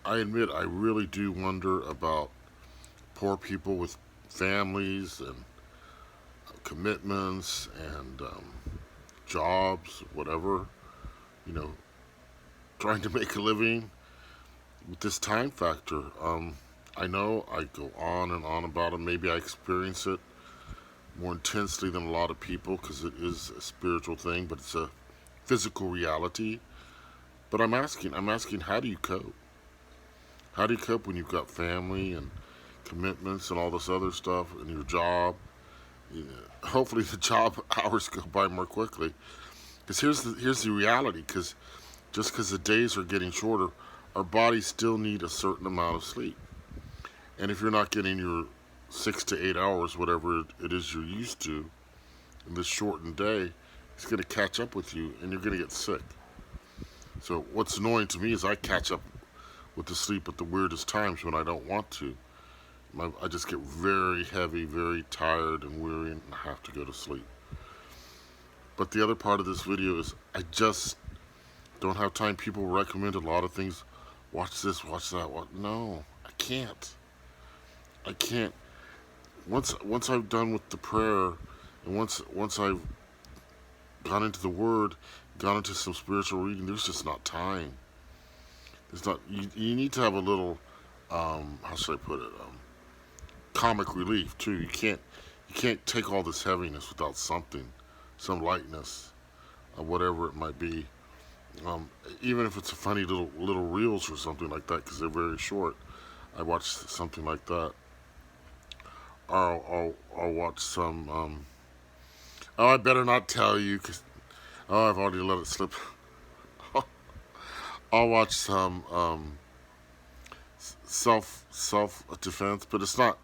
I admit I really do wonder about poor people with families and commitments and jobs, whatever, you know, trying to make a living with this time factor. I know I go on and on about it. Maybe I experience it more intensely than a lot of people because it is a spiritual thing, but it's a physical reality. But I'm asking, how do you cope? How do you cope when you've got family and commitments and all this other stuff and your job? You know, hopefully the job hours go by more quickly. Because here's the reality. Because just because the days are getting shorter, our bodies still need a certain amount of sleep. And if you're not getting your 6 to 8 hours, whatever it is you're used to, in this shortened day, it's going to catch up with you, and you're going to get sick. So what's annoying to me is I catch up with the sleep at the weirdest times when I don't want to. I just get very heavy, very tired and weary, and I have to go to sleep. But the other part of this video is I just don't have time. People recommend a lot of things. Watch this, watch that. No, I can't. I can't. Once I've done with the prayer, and once I've gone into the Word, gone into some spiritual reading, there's just not time. There's not. You need to have a little. How should I put it? Comic relief too. You can't take all this heaviness without something, some lightness, whatever it might be. Um, Even if it's a funny little reels or something like that, because they're very short. I watch something like that. I'll watch some. Oh, I better not tell you, cause oh, I've already let it slip. I'll watch some self defense, but it's not.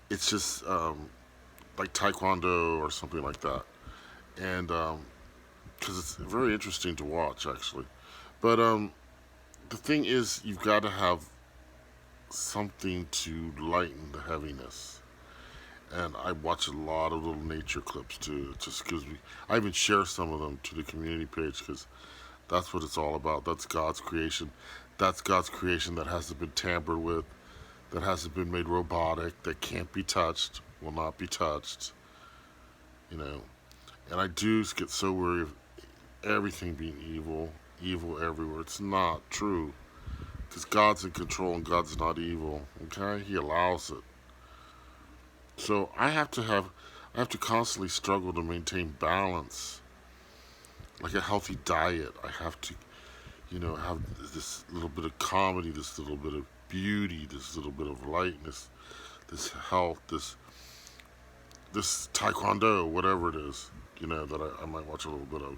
It's just like Taekwondo or something like that, and because it's very interesting to watch actually. But the thing is, you've got to have something to lighten the heaviness. And I watch a lot of little nature clips too. It just gives me. I even share some of them to the community page because that's what it's all about. That's God's creation. That's God's creation that hasn't been tampered with, that hasn't been made robotic, that can't be touched, will not be touched. You know, and I do get so worried of everything being evil, evil everywhere. It's not true because God's in control and God's not evil. Okay, He allows it. So I have to constantly struggle to maintain balance, like a healthy diet. I have to, have this little bit of comedy, this little bit of beauty, this little bit of lightness, this health, this taekwondo, whatever it is, that I might watch a little bit of,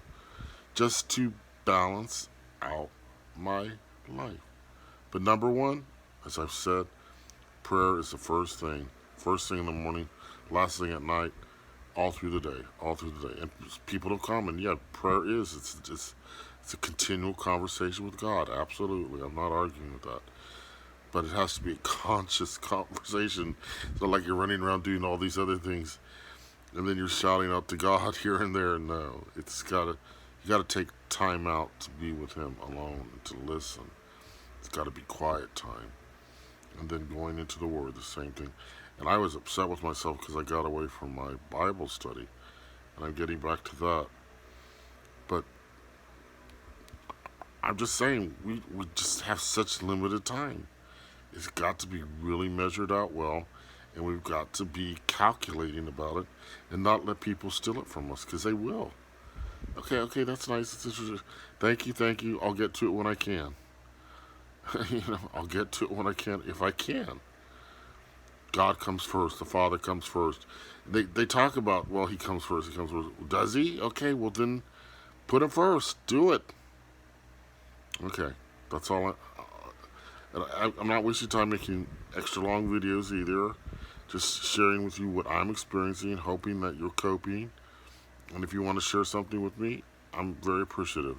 just to balance out my life. But number one, as I've said, prayer is the first thing. First thing in the morning, last thing at night, all through the day, all through the day. And people don't come, and yeah, prayer is it's a continual conversation with God. Absolutely, I'm not arguing with that. But it has to be a conscious conversation. It's not like you're running around doing all these other things, and then you're shouting out to God here and there. No, you gotta take time out to be with Him alone and to listen. It's got to be quiet time, and then going into the Word, the same thing. And I was upset with myself because I got away from my Bible study, and I'm getting back to that. But I'm just saying, we just have such limited time. It's got to be really measured out well, and we've got to be calculating about it and not let people steal it from us because they will. Okay, okay, that's nice. Thank you, thank you. I'll get to it when I can. I'll get to it when I can, if I can. God comes first. The Father comes first. They talk about, well, He comes first. He comes first. Does He? Okay, well then, put Him first. Do it. Okay, that's all. I'm not wasting time making extra long videos either. Just sharing with you what I'm experiencing, hoping that you're coping. And if you want to share something with me, I'm very appreciative.